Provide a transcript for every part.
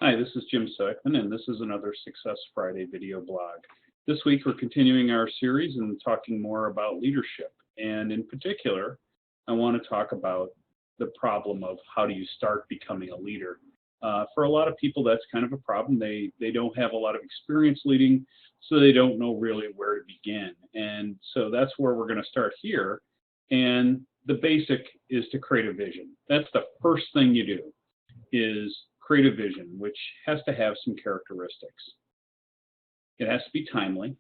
Hi, this is Jim Sackman, and this is another Success Friday video blog. This week, we're continuing our series and talking more about leadership. And in particular, I want to talk about the problem of how do you start becoming a leader. For a lot of people, that's kind of a problem. They don't have a lot of experience leading, so they don't know really where to begin. And so that's where we're going to start here. And the basic is to create a vision. That's the first thing you do, is create a vision, which has to have some characteristics. It has to be timely,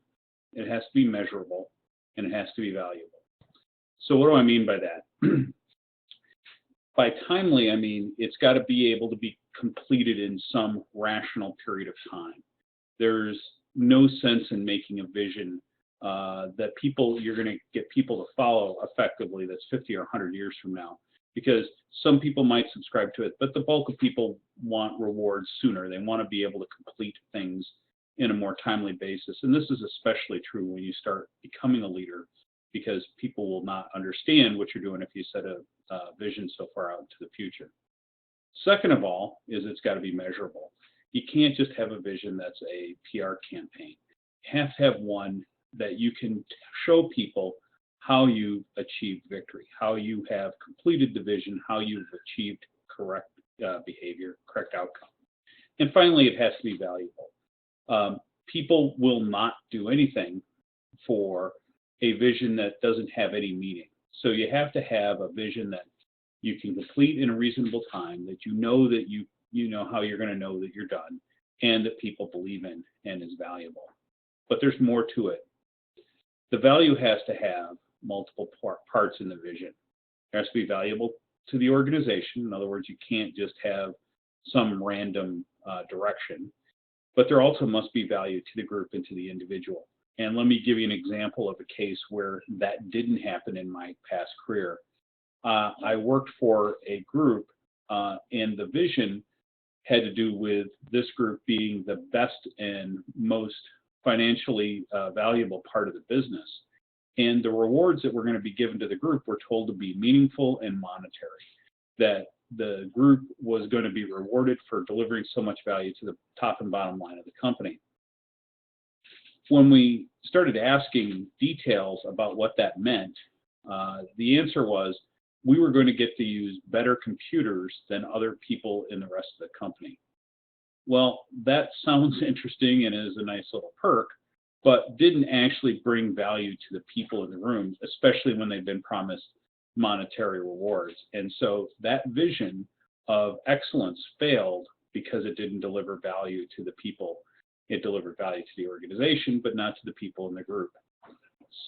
it has to be measurable, and it has to be valuable. So what do I mean by that? By timely, I mean it's got to be able to be completed in some rational period of time. There's no sense in making a vision that you're going to get people to follow effectively that's 50 or 100 years from now, because some people might subscribe to it, but the bulk of people want rewards sooner. They want to be able to complete things in a more timely basis. And this is especially true when you start becoming a leader, because people will not understand what you're doing if you set a vision so far out into the future. Second of all, is it's got to be measurable. You can't just have a vision that's a PR campaign. You have to have one that you can show people how you've achieved victory, how you have completed the vision, how you've achieved correct behavior, correct outcome. And finally, it has to be valuable. People will not do anything for a vision that doesn't have any meaning. So you have to have a vision that you can complete in a reasonable time, that you know how you're going to know that you're done, and that people believe in and is valuable. But there's more to it. The value has to have multiple parts in the vision. It has to be valuable to the organization. In other words, you can't just have some random direction, but there also must be value to the group and to the individual. And let me give you an example of a case where that didn't happen in my past career. I worked for a group, and the vision had to do with this group being the best and most financially valuable part of the business. And the rewards that were going to be given to the group were told to be meaningful and monetary, that the group was going to be rewarded for delivering so much value to the top and bottom line of the company. When we started asking details about what that meant, the answer was we were going to get to use better computers than other people in the rest of the company. Well, that sounds interesting and is a nice little perk, but didn't actually bring value to the people in the room, especially when they've been promised monetary rewards. And so that vision of excellence failed because it didn't deliver value to the people. It delivered value to the organization, but not to the people in the group.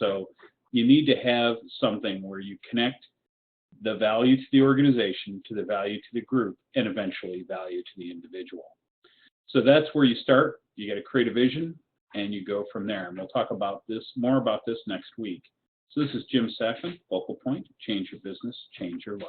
So you need to have something where you connect the value to the organization, to the value to the group, and eventually value to the individual. So that's where you start. You got to create a vision, and you go from there. And we'll talk about more about this next week. So this is Jim Sackman, Focal Point. Change your business, change your life.